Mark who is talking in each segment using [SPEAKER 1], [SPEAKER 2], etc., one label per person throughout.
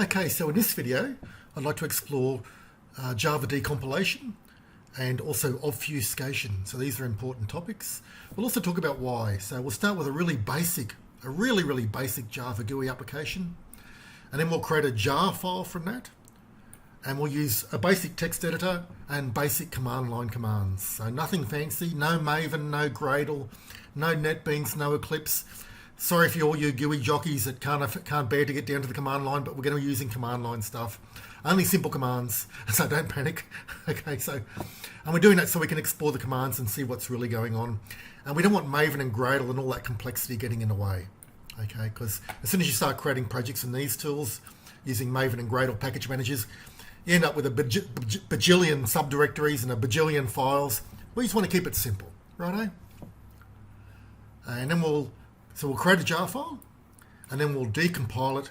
[SPEAKER 1] Okay, so in this video, I'd like to explore Java decompilation and also obfuscation. So these are important topics. We'll also talk about why. So we'll start with a really basic Java GUI application, and then we'll create a jar file from that, and we'll use a basic text editor and basic command line commands. So nothing fancy, no Maven, no Gradle, no Netbeans, no Eclipse. Sorry for all you GUI jockeys that can't bear to get down to the command line, but we're going to be using command line stuff. Only simple commands, so don't panic. Okay, and we're doing that so we can explore the commands and see what's really going on. And we don't want Maven and Gradle and all that complexity getting in the way. Okay, because as soon as you start creating projects in these tools using Maven and Gradle package managers, you end up with a bajillion subdirectories and a bajillion files. We just want to keep it simple, righto? And then we'll create a jar file, and then we'll decompile it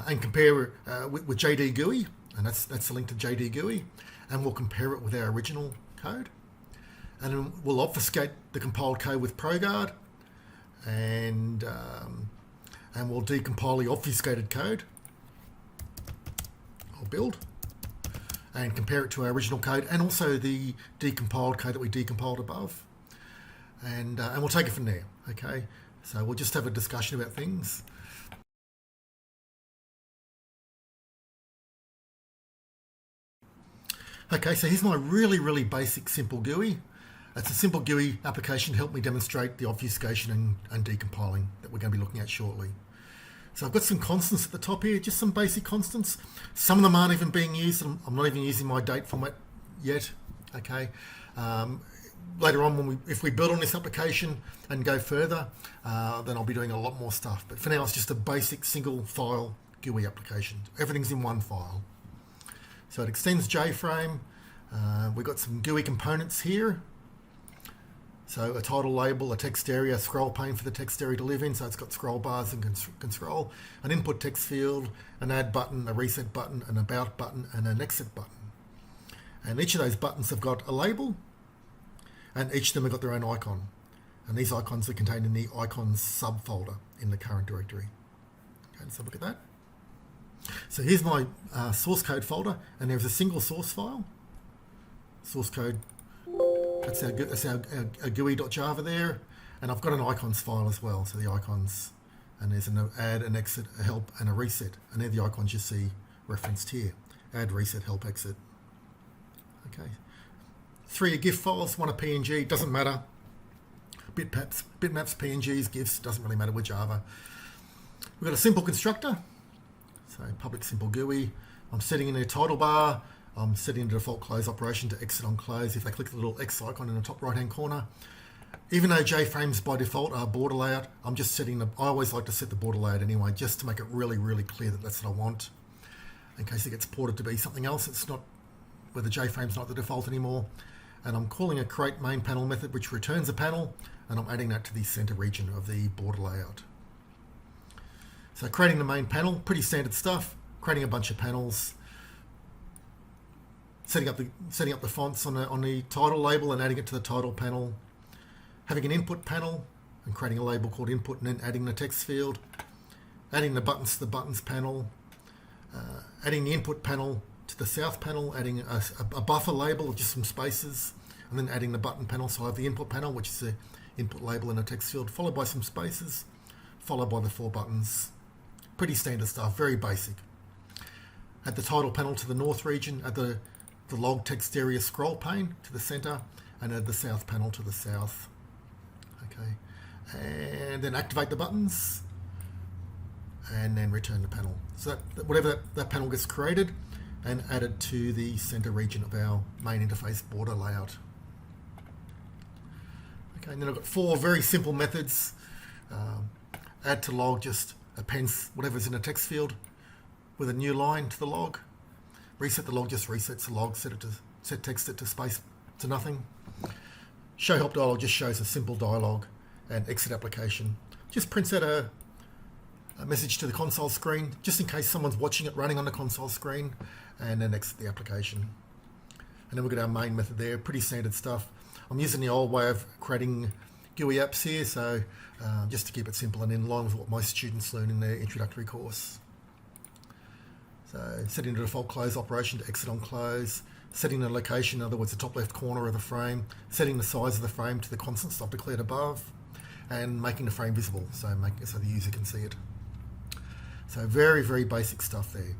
[SPEAKER 1] and compare with JD-GUI, and that's the link to JD-GUI, and we'll compare it with our original code. And then we'll obfuscate the compiled code with Proguard, and we'll decompile the obfuscated code, or build, and compare it to our original code, and also the decompiled code that we decompiled above. And we'll take it from there, okay? So we'll just have a discussion about things. Okay, so here's my really basic simple GUI. It's a simple GUI application to help me demonstrate the obfuscation and decompiling that we're going to be looking at shortly. So I've got some constants at the top here, just some basic constants. Some of them aren't even being used. I'm not even using my date format yet, okay? Later on, if we build on this application and go further, then I'll be doing a lot more stuff. But for now, it's just a basic single file GUI application. Everything's in one file. So it extends JFrame. We've got some GUI components here. So a title label, a text area, a scroll pane for the text area to live in. So it's got scroll bars and can scroll. An input text field, an add button, a reset button, an about button, and an exit button. And each of those buttons have got a label, and each of them have got their own icon. And these icons are contained in the icons subfolder in the current directory. Okay, let's have a look at that. So here's my source code folder, and there's a single source file. Source code, that's our GUI.java there. And I've got an icons file as well, so the icons. And there's an add, an exit, a help, and a reset. And they're the icons you see referenced here. Add, reset, help, exit. Okay. 3 are GIF files, 1 are PNG, doesn't matter. Bitmaps, PNGs, GIFs, doesn't really matter with Java. We've got a simple constructor, so public simple GUI. I'm setting in a title bar. I'm setting the default close operation to exit on close. If they click the little X icon in the top right hand corner, even though JFrames by default are border layout, I'm just setting I always like to set the border layout anyway, just to make it really clear that that's what I want. In case it gets ported to be something else, it's not, where the JFrame's not the default anymore. And I'm calling a create main panel method, which returns a panel, and I'm adding that to the center region of the border layout. So creating the main panel, pretty standard stuff. Creating a bunch of panels, setting up the fonts on the title label and adding it to the title panel. Having an input panel and creating a label called input, and then adding the text field. Adding the buttons to the buttons panel. Adding the input panel to the south panel, adding a buffer label of just some spaces, and then adding the button panel. So I have the input panel, which is the input label and a text field, followed by some spaces, followed by the 4 buttons. Pretty standard stuff, very basic. Add the title panel to the north region, add the log text area scroll pane to the center, and add the south panel to the south. Okay, and then activate the buttons, and then return the panel. So whatever that panel gets created and added to the center region of our main interface border layout. Okay, and then I've got 4 very simple methods. Add to log just appends whatever's in a text field with a new line to the log. Reset the log just resets the log, set text it to space to nothing. Show help dialog just shows a simple dialog, and exit application just prints out a message to the console screen, just in case someone's watching it running on the console screen, and then exit the application. And then we've got our main method there, pretty standard stuff. I'm using the old way of creating GUI apps here, so just to keep it simple and in line with what most students learn in their introductory course. So setting the default close operation to exit on close, setting the location, in other words the top left corner of the frame, setting the size of the frame to the constants I've declared above, and making the frame visible, so the user can see it. So very, very basic stuff there.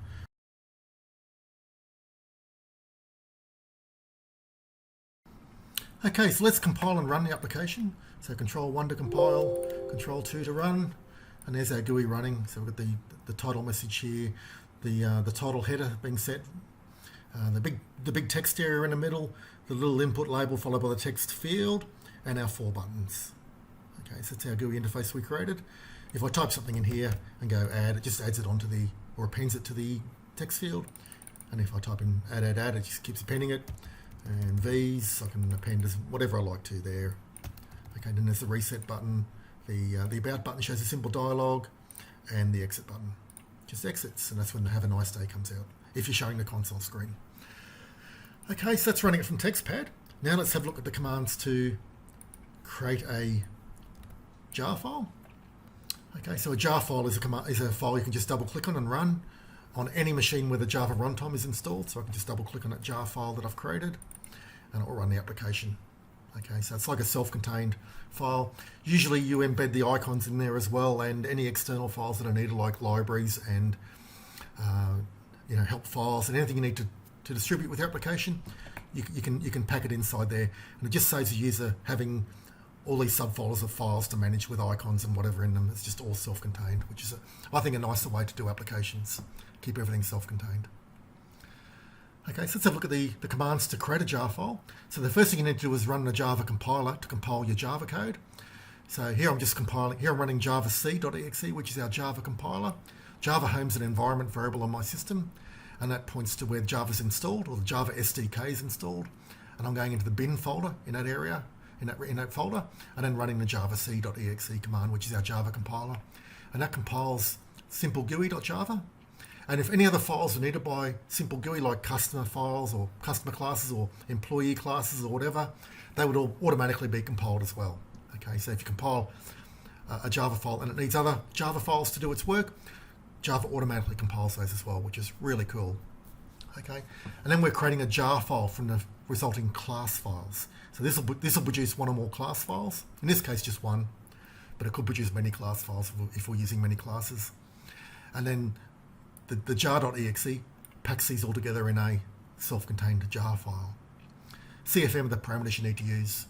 [SPEAKER 1] Okay, so let's compile and run the application. So Control-1 to compile, Control-2 to run, and there's our GUI running. So we've got the title message here, the title header being set, the big text area in the middle, the little input label followed by the text field, and our 4 buttons. Okay, so that's our GUI interface we created. If I type something in here and go add, it just adds it onto or appends it to the text field. And if I type in add, it just keeps appending it. And V's, I can append as whatever I like to there. Okay, then there's the reset button. The about button shows a simple dialog, and the exit button just exits, and that's when the have a nice day comes out, if you're showing the console screen. Okay, so that's running it from TextPad. Now let's have a look at the commands to create a jar file. Okay, so a jar file is a file you can just double click on and run on any machine where the Java runtime is installed. So I can just double click on that jar file that I've created and it will run the application. Okay, so it's like a self-contained file. Usually you embed the icons in there as well, and any external files that are needed, like libraries and help files and anything you need to distribute with your application, you can pack it inside there, and it just saves the user having all these subfolders of files to manage with icons and whatever in them. It's just all self-contained, which is, I think, a nicer way to do applications. Keep everything self-contained. Okay, so let's have a look at the commands to create a jar file. So the first thing you need to do is run the Java compiler to compile your Java code. So here I'm just compiling, here I'm running javac.exe, which is our Java compiler. Java home's an environment variable on my system, and that points to where Java's installed, or the Java SDK is installed. And I'm going into the bin folder in that area, in that folder, and then running the javac.exe command, which is our Java compiler. And that compiles Simple GUI.java. And if any other files are needed by Simple GUI, like customer files or customer classes or employee classes or whatever, they would all automatically be compiled as well. Okay, so if you compile a Java file and it needs other Java files to do its work, Java automatically compiles those as well, which is really cool. Okay, and then we're creating a jar file from the resulting class files. So this will produce one or more class files. In this case, just one, but it could produce many class files if we're using many classes. And then the jar.exe packs these all together in a self-contained jar file. CFM are the parameters you need to use,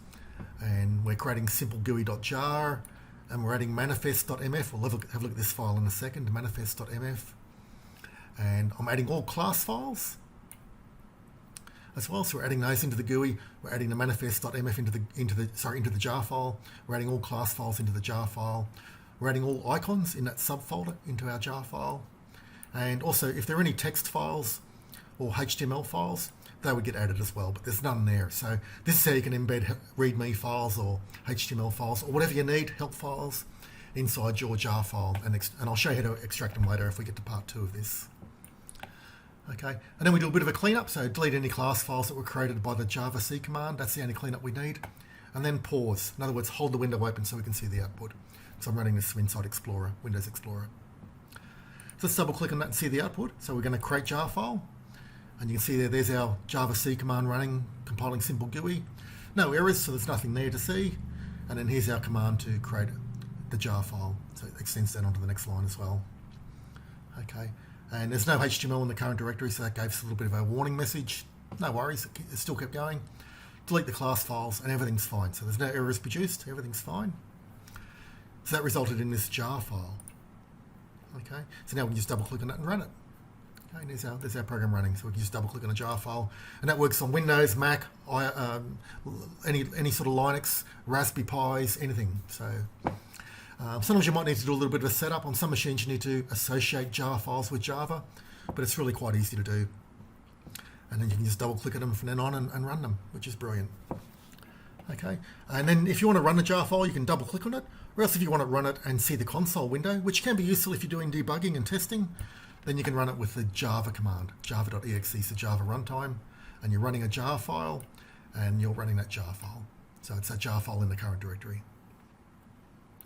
[SPEAKER 1] and we're creating simple GUI.jar, and we're adding manifest.mf. We'll have a look at this file in a second, manifest.mf. And I'm adding all class files as well, so we're adding those into the GUI. We're adding the manifest.mf into the jar file. We're adding all class files into the jar file. We're adding all icons in that subfolder into our jar file. And also, if there are any text files or HTML files, they would get added as well, but there's none there. So this is how you can embed README files or HTML files or whatever you need, help files, inside your jar file. And I'll show you how to extract them later if we get to part 2 of this. Okay, and then we do a bit of a cleanup, so delete any class files that were created by the javac command. That's the only cleanup we need. And then pause. In other words, hold the window open so we can see the output. So I'm running this from inside Explorer, Windows Explorer. So let's double click on that and see the output. So we're going to create jar file. And you can see there's our javac command running, compiling simple GUI. No errors, so there's nothing there to see. And then here's our command to create the jar file. So it extends that onto the next line as well. Okay. And there's no HTML in the current directory, so that gave us a little bit of a warning message. No worries, it still kept going. Delete the class files and everything's fine. So there's no errors produced, everything's fine. So that resulted in this jar file. Okay, so now we can just double click on that and run it. Okay, there's our program running. So we can just double click on a jar file, and that works on Windows, Mac, any sort of Linux, Raspberry Pis, anything. So sometimes you might need to do a little bit of a setup. On some machines you need to associate jar files with Java, but it's really quite easy to do. And then you can just double click at them from then on and run them, which is brilliant. Okay, and then if you want to run a jar file, you can double click on it, or else if you want to run it and see the console window, which can be useful if you're doing debugging and testing, then you can run it with the Java command, java.exe, so Java runtime, and you're running a jar file, and you're running that jar file. So it's that jar file in the current directory.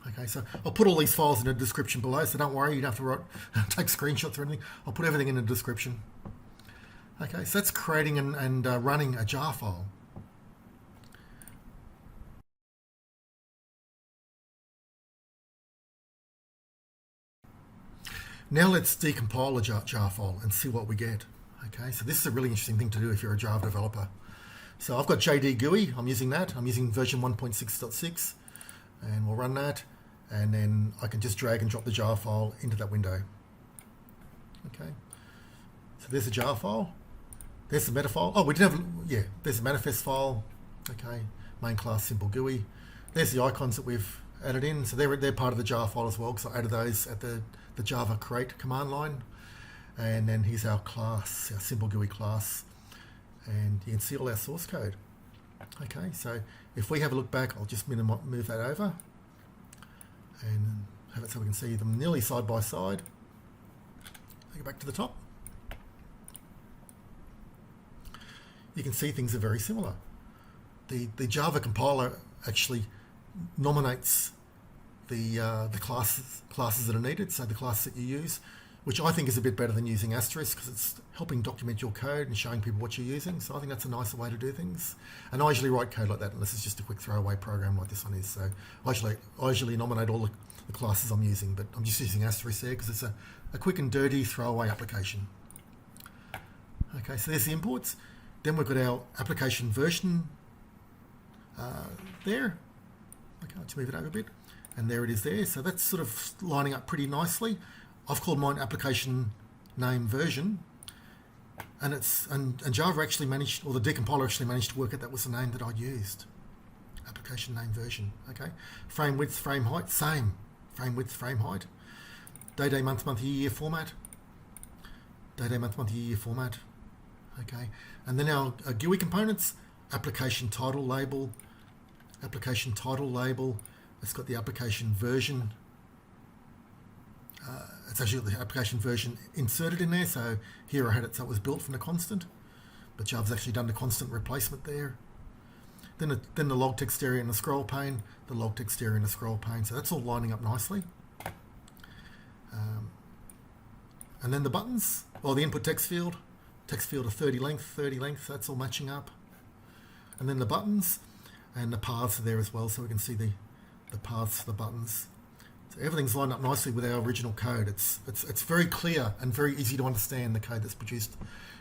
[SPEAKER 1] Okay, Okay, so I'll put all these files in the description below, so don't worry, you don't have to take screenshots or anything. I'll put everything in the description. Okay, so that's creating and running a jar file. Now let's decompile a jar file and see what we get. Okay, so this is a really interesting thing to do if you're a Java developer. So I've got JD-GUI, I'm using that. I'm using version 1.6.6, and we'll run that, and then I can just drag and drop the jar file into that window. Okay, so there's a jar file. There's the meta file. Oh, we didn't have, yeah, there's a manifest file. Okay, main class Simple GUI. There's the icons that we've added in. So they're part of the jar file as well, because I added those at the Java create command line. And then here's our class, our Simple GUI class. And you can see all our source code. Okay, so if we have a look back, I'll just move that over and have it so we can see them nearly side by side. Go back to the top. You can see things are very similar. The Java compiler actually nominates the classes that are needed, so the classes that you use, which I think is a bit better than using asterisk, because it's helping document your code and showing people what you're using. So I think that's a nicer way to do things. And I usually write code like that, and this is just a quick throwaway program like this one is. So I usually nominate all the classes I'm using, but I'm just using asterisk there because it's a quick and dirty throwaway application. Okay, so there's the imports. Then we've got our application version there. Okay, let's move it over a bit. And there it is there. So that's sort of lining up pretty nicely. I've called mine application name version. And Java actually managed, or the decompiler actually managed to work out that was the name that I used. Application name version. Okay. Frame width, frame height, same. Frame width, frame height. Day, month, year format. Day, month, year format. Okay, and then our GUI components, application title label. It's got the application version. It's actually got the application version inserted in there. So here I had it so it was built from the constant, but Java's actually done the constant replacement there. Then the log text area and the scroll pane, the log text area and the scroll pane. So that's all lining up nicely. And then the buttons, or the input text field of 30 length, that's all matching up. And then the buttons and the paths are there as well, so we can see the paths for the buttons. So everything's lined up nicely with our original code. It's very clear and very easy to understand, the code that's produced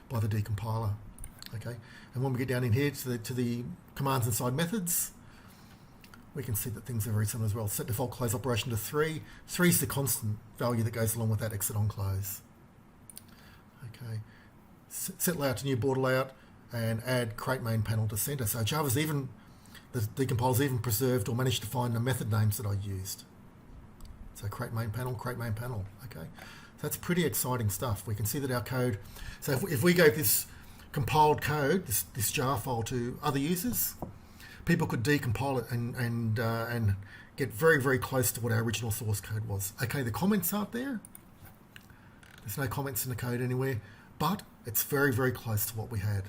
[SPEAKER 1] by the decompiler. Okay, and when we get down in here to the commands inside methods, we can see that things are very similar as well. Set default close operation to 3. 3 is the constant value that goes along with that exit on close. Okay. Set layout to new border layout and add create main panel to center. So Java's the decompiler's even preserved or managed to find the method names that I used. So create main panel. Okay, so that's pretty exciting stuff. We can see that our code. So if we gave this compiled code, this jar file to other users, people could decompile it and get very, very close to what our original source code was. Okay, the comments aren't there. There's no comments in the code anywhere, but it's very, very close to what we had.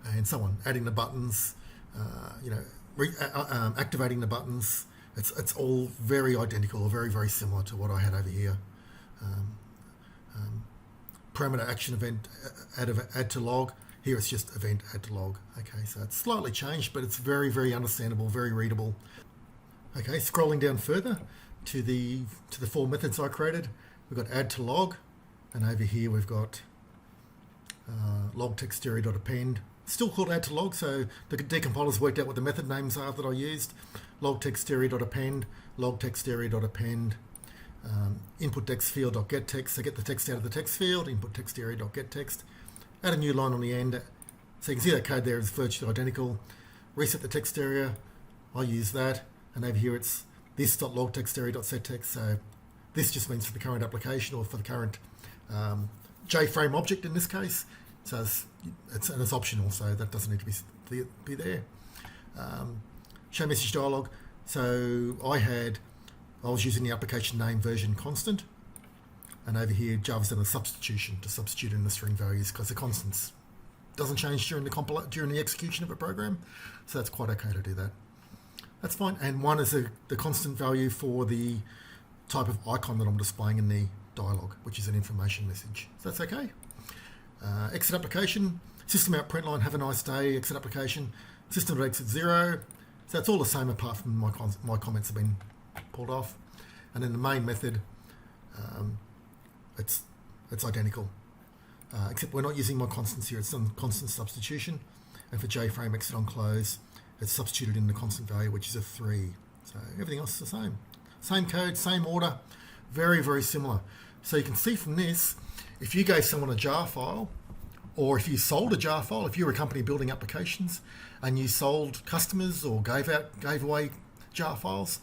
[SPEAKER 1] And so on, adding the buttons, activating the buttons. It's all very identical, or very, very similar to what I had over here. Parameter action event add to log. Here it's just event add to log. Okay, so it's slightly changed, but it's very, very understandable, very readable. Okay, scrolling down further to the 4 methods I created, we've got add to log, and over here we've got log text area.append. Still called add to log, so the decompiler's worked out what the method names are that I used. Log text area.append, log text area.append, input text field.get text, so get the text out of the text field, input text area.get text. Add a new line on the end, so you can see that code there is virtually identical. Reset the text area, I use that, and over here it's this.logTextArea.setText, so this just means for the current application or for the current JFrame object in this case. So it's optional, so that doesn't need to be there. Show message dialog. So I was using the application name version constant, and over here Java's done a substitution to substitute in the string values because the constants doesn't change during the execution of a program, so that's quite okay to do that. That's fine. And 1 is the constant value for the type of icon that I'm displaying in the dialog, which is an information message. So that's okay. Exit application, system out print line, have a nice day, exit application, system exit 0. So that's all the same apart from my comments have been pulled off. And then the main method, it's identical. Except we're not using my constants here, it's on constant substitution. And for JFrame exit on close, it's substituted in the constant value, which is a 3. So everything else is the same. Same code, same order, very, very similar. So you can see from this, if you gave someone a jar file, or if you sold a jar file, if you were a company building applications and you sold customers or gave away jar files,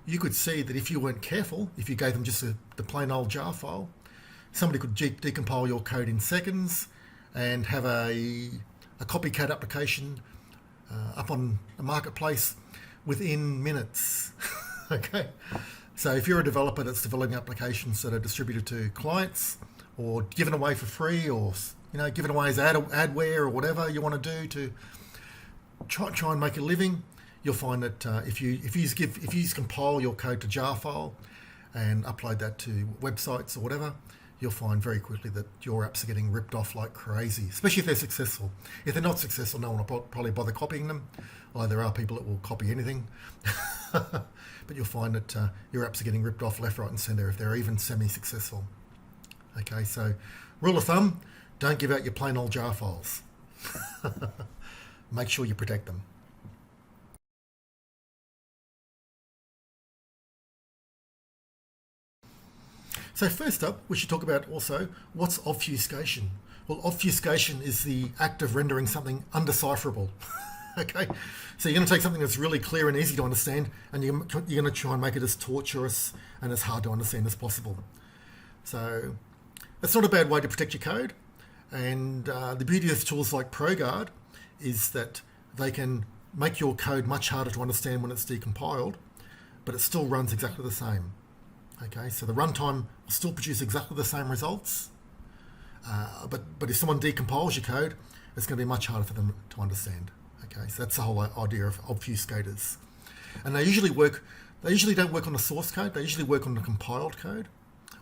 [SPEAKER 1] you could see that if you weren't careful, if you gave them just the plain old jar file, somebody could decompile your code in seconds and have a copycat application up on a marketplace within minutes. Okay, so if you're a developer that's developing applications that are distributed to clients or given away for free, or given away as adware or whatever you want to do to try and make a living, you'll find that if you compile your code to jar file and upload that to websites or whatever, you'll find very quickly that your apps are getting ripped off like crazy, especially if they're successful. If they're not successful, no one will probably bother copying them, although there are people that will copy anything. But you'll find that your apps are getting ripped off left, right and centre if they're even semi-successful. Okay, so rule of thumb, don't give out your plain old jar files. Make sure you protect them. So first up, we should talk about also what's obfuscation. Well, obfuscation is the act of rendering something undecipherable. Okay, so you're going to take something that's really clear and easy to understand, and you're going to try and make it as torturous and as hard to understand as possible. So it's not a bad way to protect your code, and the beauty of tools like Proguard is that they can make your code much harder to understand when it's decompiled, but it still runs exactly the same. Okay, so the runtime will still produce exactly the same results, but if someone decompiles your code, it's going to be much harder for them to understand. Okay, so that's the whole idea of obfuscators. And they usually don't work on the source code, they usually work on the compiled code,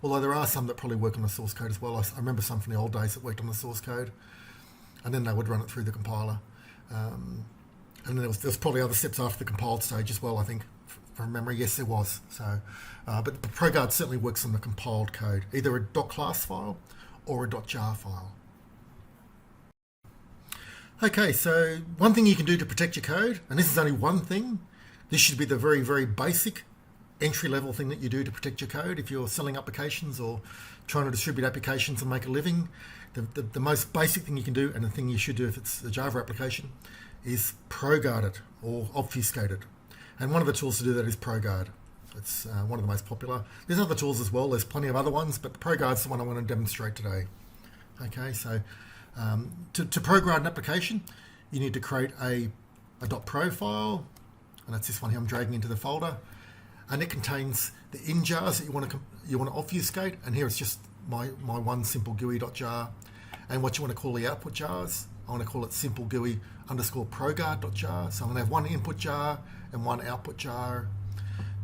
[SPEAKER 1] although there are some that probably work on the source code as well. I remember some from the old days that worked on the source code, and then they would run it through the compiler. And then there was probably other steps after the compiled stage as well, I think, from memory. Yes, there was. So, but Proguard certainly works on the compiled code, either a .class file or a .jar file. Okay, so one thing you can do to protect your code, and this is only one thing, this should be the very, very basic entry-level thing that you do to protect your code if you're selling applications or trying to distribute applications and make a living. The most basic thing you can do, and the thing you should do if it's a Java application, is Proguard it or obfuscate it. And one of the tools to do that is Proguard. It's one of the most popular. There's other tools as well. There's plenty of other ones, but Proguard's the one I want to demonstrate today. Okay, so to Proguard an application, you need to create a .pro file, and that's this one here I'm dragging into the folder, and it contains the in jars that you want to obfuscate. And here it's just my one simple GUI.jar, and what you want to call the output jars. I want to call it simple GUI _ Proguard.jar. So I'm going to have one input jar and one output jar.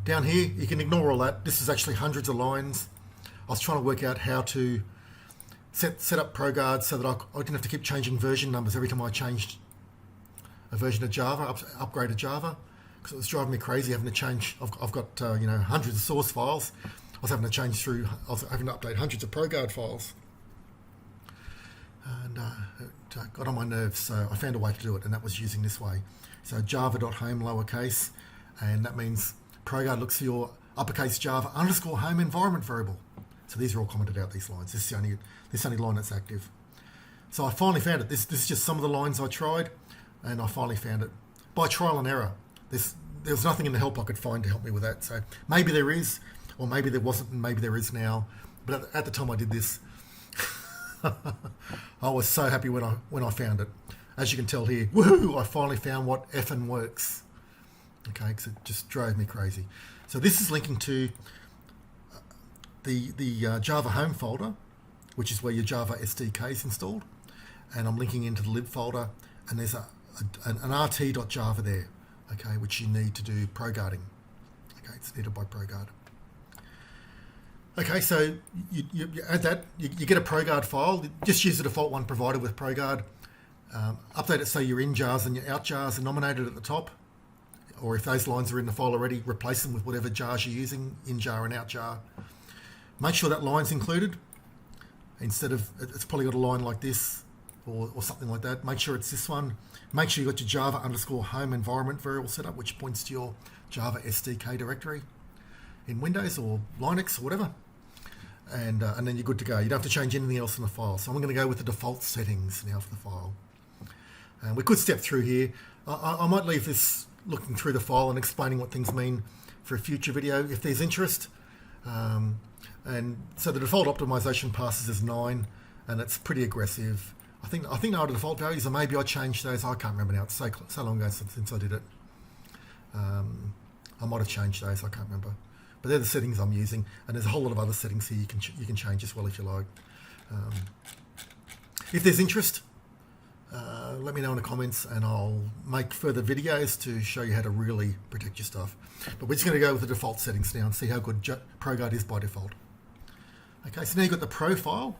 [SPEAKER 1] Down here, you can ignore all that. This is actually hundreds of lines. I was trying to work out how to set up Proguard so that I didn't have to keep changing version numbers every time I changed a version of Java, upgraded Java, because it was driving me crazy having to change. I've got hundreds of source files. I was having to update hundreds of Proguard files, and it got on my nerves. So I found a way to do it, and that was using this way. So java.home lowercase, and that means Proguard looks for your uppercase Java _home environment variable. So these are all commented out, these lines. This is the only line that's active. So I finally found it. This is just some of the lines I tried, and I finally found it by trial and error. There was nothing in the help I could find to help me with that. So maybe there is, or maybe there wasn't, and maybe there is now. But at the time I did this, I was so happy when I found it. As you can tell here, woohoo! I finally found what effing works. Okay, because it just drove me crazy. So this is linking to the Java home folder, which is where your Java SDK is installed, and I'm linking into the lib folder, and there's an rt.java there. okay, which you need to do Proguarding. Okay, it's needed by Proguard. Okay, so you add that, you get a Proguard file, just use the default one provided with Proguard. Update it so your in jars and your out jars are nominated at the top, or if those lines are in the file already, replace them with whatever jars you're using, in jar and out jar. Make sure that line's included. Instead of, it's probably got a line like this or something like that. Make sure it's this one. Make sure you got your Java _home environment variable set up, which points to your Java SDK directory in Windows or Linux or whatever. And then you're good to go. You don't have to change anything else in the file. So I'm going to go with the default settings now for the file. And we could step through here. I might leave this looking through the file and explaining what things mean for a future video if there's interest. And so the default optimization passes as 9, and it's pretty aggressive. I think they are the default values, or maybe I changed those. I can't remember now. It's so long ago since I did it. I might have changed those. I can't remember. But they're the settings I'm using, and there's a whole lot of other settings here you can change as well if you like. If there's interest, let me know in the comments, and I'll make further videos to show you how to really protect your stuff. But we're just going to go with the default settings now and see how good Proguard is by default. Okay, so now you've got the profile,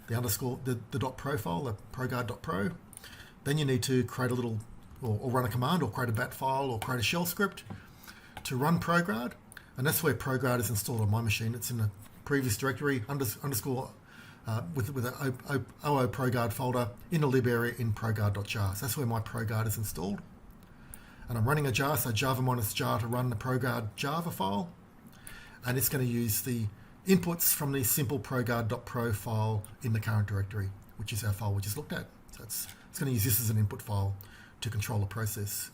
[SPEAKER 1] the .pro file, the proguard.pro. Then you need to create a little, or run a command, or create a bat file, or create a shell script to run Proguard. And that's where Proguard is installed on my machine. It's in the previous directory, underscore, with an OO Proguard folder in the lib area in proguard.jar. So that's where my Proguard is installed. And I'm running a jar, so java-jar to run the Proguard Java file. And it's going to use the inputs from the simple proguard.pro file in the current directory, which is our file we just looked at. So it's going to use this as an input file to control the process.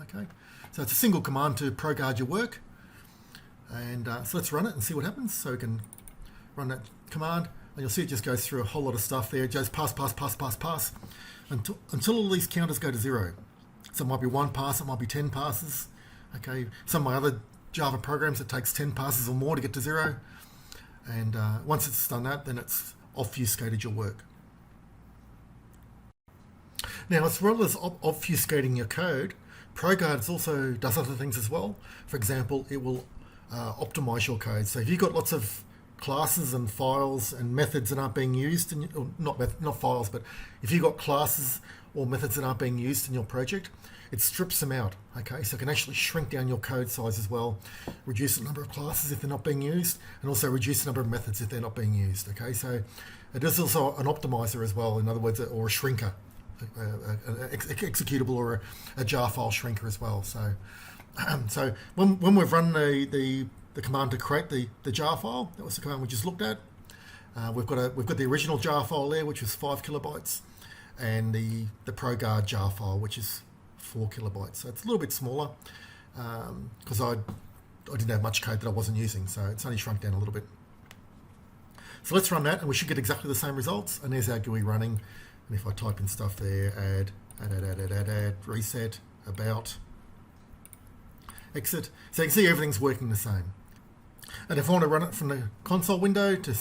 [SPEAKER 1] Okay, so it's a single command to Proguard your work. And so let's run it and see what happens. So we can run that command, and you'll see it just goes through a whole lot of stuff there. It goes pass, until all these counters go to 0. So it might be 1 pass, it might be 10 passes. Okay, some of my other Java programs, it takes 10 passes or more to get to 0. And once it's done that, then it's obfuscated your work. Now, as well as obfuscating your code, Proguard also does other things as well. For example, it will optimize your code. So if you've got lots of classes and files and methods that aren't being used, not files, but if you've got classes or methods that aren't being used in your project, it strips them out. Okay, so it can actually shrink down your code size as well, reduce the number of classes if they're not being used, and also reduce the number of methods if they're not being used. Okay, so it is also an optimizer as well, in other words, or a shrinker, an executable or a jar file shrinker as well. So so when we've run the command to create the jar file, that was the command we just looked at. We've got the original jar file there, which was 5 kilobytes, and the Proguard jar file, which is 4 kilobytes. So it's a little bit smaller because I didn't have much code that I wasn't using, so it's only shrunk down a little bit. So let's run that, and we should get exactly the same results. And there's our GUI running. And if I type in stuff there, add, reset, about, exit. So you can see everything's working the same. And if I want to run it from the console window to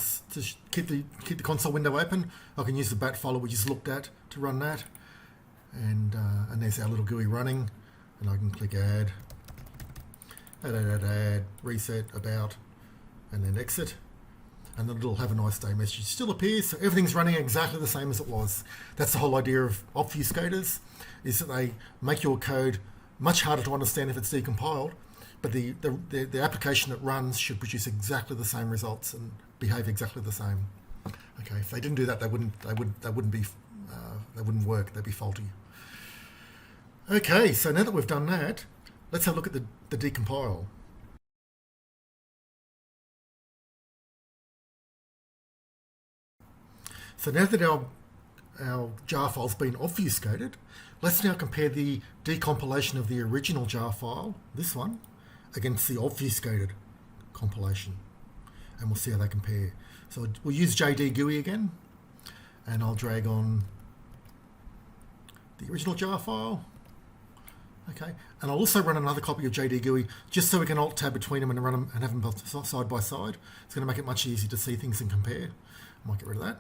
[SPEAKER 1] keep the console window open, I can use the bat file we just looked at to run that. And there's our little GUI running, and I can click add, reset, about, and then exit. And then it'll have a nice day message. It still appears, so everything's running exactly the same as it was. That's the whole idea of obfuscators, is that they make your code much harder to understand if it's decompiled, but the application that runs should produce exactly the same results and behave exactly the same. Okay, if they didn't do that, they wouldn't work. They'd be faulty. Okay, so now that we've done that, let's have a look at the decompile. So now that our jar file's been obfuscated, let's now compare the decompilation of the original jar file, this one, against the obfuscated compilation. And we'll see how they compare. So we'll use JD-GUI again, and I'll drag on the original jar file. Okay, and I'll also run another copy of JD-GUI just so we can alt-tab between them and run them and have them both side by side. It's going to make it much easier to see things and compare. I might get rid of that.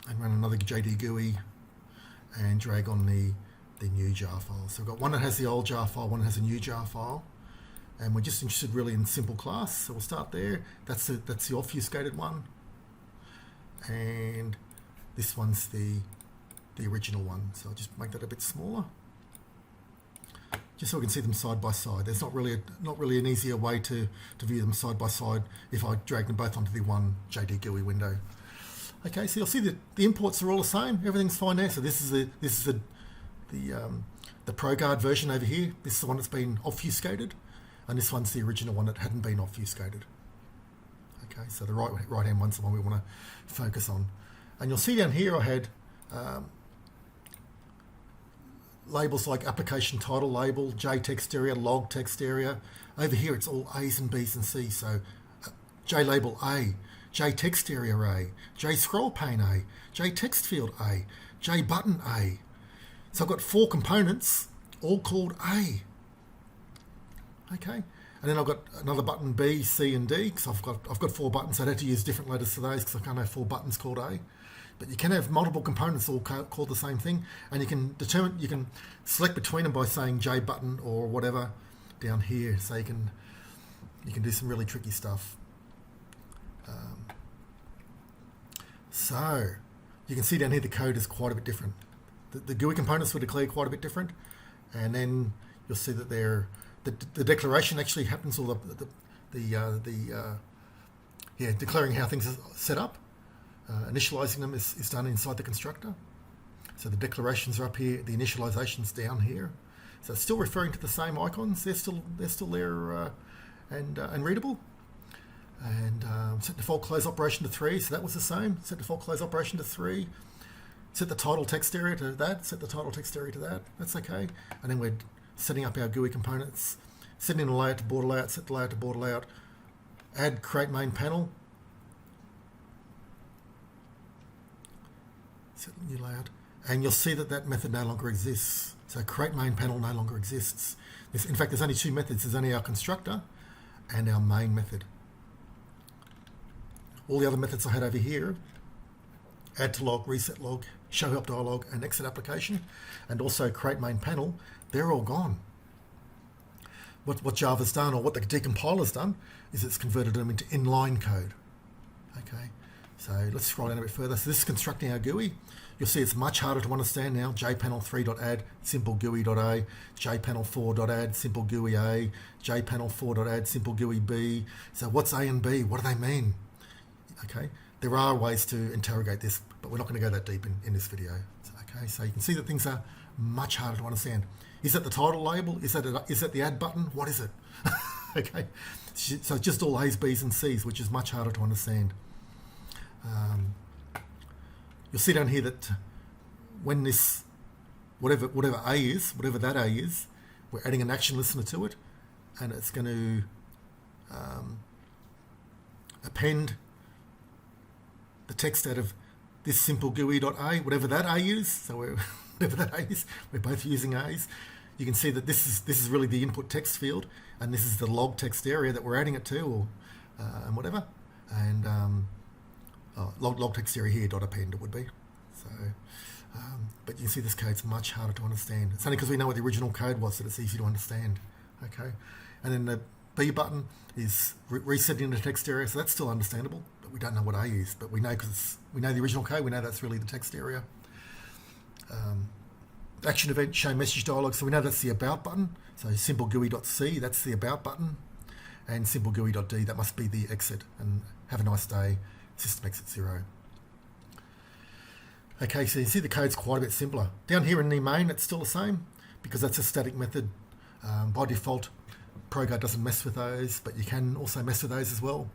[SPEAKER 1] And run another JD-GUI and drag on the the new jar file. So we've got one that has the old jar file, one that has a new jar file, and we're just interested really in simple class. So we'll start there. That's the obfuscated one, and this one's the original one. So I'll just make that a bit smaller, just so we can see them side by side. There's not really an easier way to view them side by side if I drag them both onto the one JD-GUI window. Okay, so you'll see that the imports are all the same. Everything's fine there. So this is the Proguard version over here. This is the one that's been obfuscated, and this one's the original one that hadn't been obfuscated. Okay, so the right hand one's the one we want to focus on. And you'll see down here I had labels like application title label, J text area, log text area. Over here it's all A's and B's and C's. So J label A, J text area A, J scroll pane A, J text field A, J button A. So I've got 4 components all called A. Okay, and then I've got another button B, C, and D, because I've got 4 buttons. So I'd have to use different letters for those because I can't have 4 buttons called A. But you can have multiple components all called the same thing, and you can select between them by saying J button or whatever down here. So you can do some really tricky stuff. So you can see down here the code is quite a bit different. The GUI components were declared quite a bit different, and then you'll see that the declaration actually happens, or declaring how things are set up. Initializing them is done inside the constructor. So the declarations are up here, the initialization's down here. So it's still referring to the same icons. They're still there and readable. And set default close operation to 3. So that was the same. Set default close operation to 3. Set the title text area to that. Set the title text area to that. That's okay. And then we're setting up our GUI components. Setting the layout to border layout. Set the layout to border layout. Add create main panel. Set the new layout, and you'll see that method no longer exists. So create main panel no longer exists. In fact, there's only 2 methods. There's only our constructor and our main method. All the other methods I had over here, add to log, reset log, show help dialog, and exit application, and also create main panel, they're all gone. What Java's done, or what the decompiler's done, is it's converted them into inline code. Okay. So let's scroll down a bit further. So this is constructing our GUI. You'll see it's much harder to understand now. jpanel3.add simple GUI.a, jpanel4.add simple GUI A, jpanel4.add simple GUI B. So what's A and B? What do they mean? Okay, there are ways to interrogate this, but we're not going to go that deep in this video. Okay, so you can see that things are much harder to understand. Is that the title label? Is that the add button? What is it? Okay, so just all A's, B's, and C's, which is much harder to understand. You'll see down here that when this, whatever A is, whatever that A is, we're adding an action listener to it, and it's going to append the text out of this simple GUI.a, whatever that A is. So whatever that A is, we're both using A's. You can see that this is really the input text field, and this is the log text area that we're adding it to, or and whatever, and log text area here .append it would be. So, but you can see this code's much harder to understand. It's only because we know what the original code was that it's easy to understand. Okay, and then the B button is resetting the text area, so that's still understandable, but we don't know what A is. But we know because we know the original code, we know that's really the text area. Action event, show message dialog, so we know that's the about button. So simple GUI.c, that's the about button, and simple GUI.d, that must be the exit. And have a nice day, system exit 0. Okay, so you see the code's quite a bit simpler. Down here in the main, it's still the same because that's a static method. By default, Proguard doesn't mess with those, but you can also mess with those as well.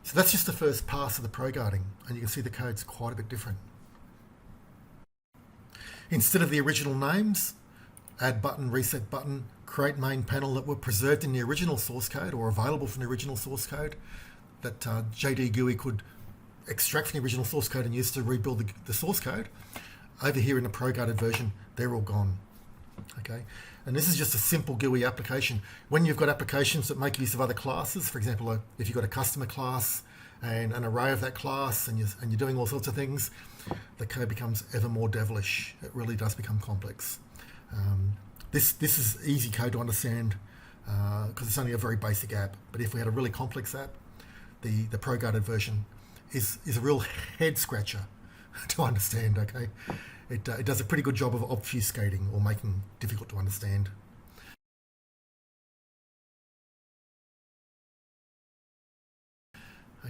[SPEAKER 1] So that's just the first pass of the Proguarding, and you can see the code's quite a bit different. Instead of the original names, add button, reset button, create main panel that were preserved in the original source code or available from the original source code that JD-GUI could extract from the original source code and use to rebuild the source code. Over here in the Proguarded version, they're all gone. Okay, and this is just a simple GUI application. When you've got applications that make use of other classes, for example, if you've got a customer class and an array of that class, and you're doing all sorts of things, the code becomes ever more devilish. It really does become complex. This is easy code to understand because it's only a very basic app. But if we had a really complex app, the Proguarded version is a real head scratcher to understand. Okay, it does a pretty good job of obfuscating or making difficult to understand.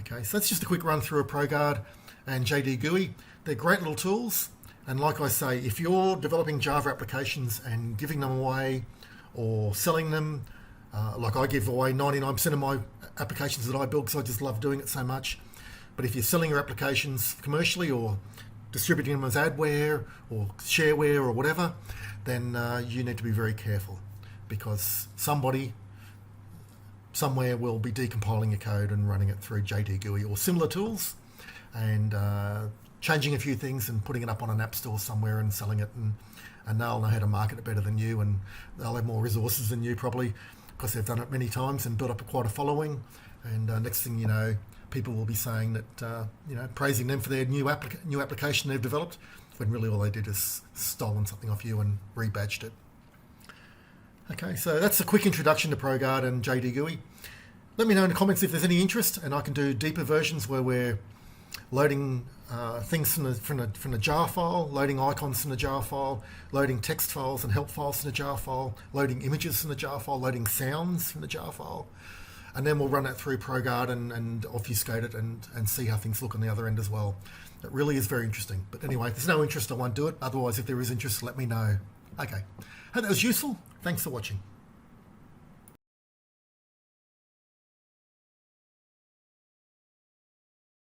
[SPEAKER 1] Okay, so that's just a quick run through of Proguard and JD-GUI. They're great little tools. And like I say, if you're developing Java applications and giving them away or selling them, like I give away 99% of my applications that I build because I just love doing it so much. But if you're selling your applications commercially or distributing them as adware or shareware or whatever, then you need to be very careful because somebody somewhere will be decompiling your code and running it through JD-GUI or similar tools and changing a few things and putting it up on an app store somewhere and selling it, and they'll know how to market it better than you, and they'll have more resources than you probably because they've done it many times and built up quite a following, and next thing you know, people will be saying that, praising them for their new application they've developed, when really all they did is stolen something off you and rebadged it. Okay, so that's a quick introduction to Proguard and JD-GUI. Let me know in the comments if there's any interest, and I can do deeper versions where we're loading things from a jar file, loading icons from the jar file, loading text files and help files from the jar file, loading images from the jar file, loading sounds from the jar file, and then we'll run that through Proguard and obfuscate it and see how things look on the other end as well. It really is very interesting. But anyway, if there's no interest, I won't do it. Otherwise, if there is interest, let me know. Okay, hope that was useful. Thanks for watching.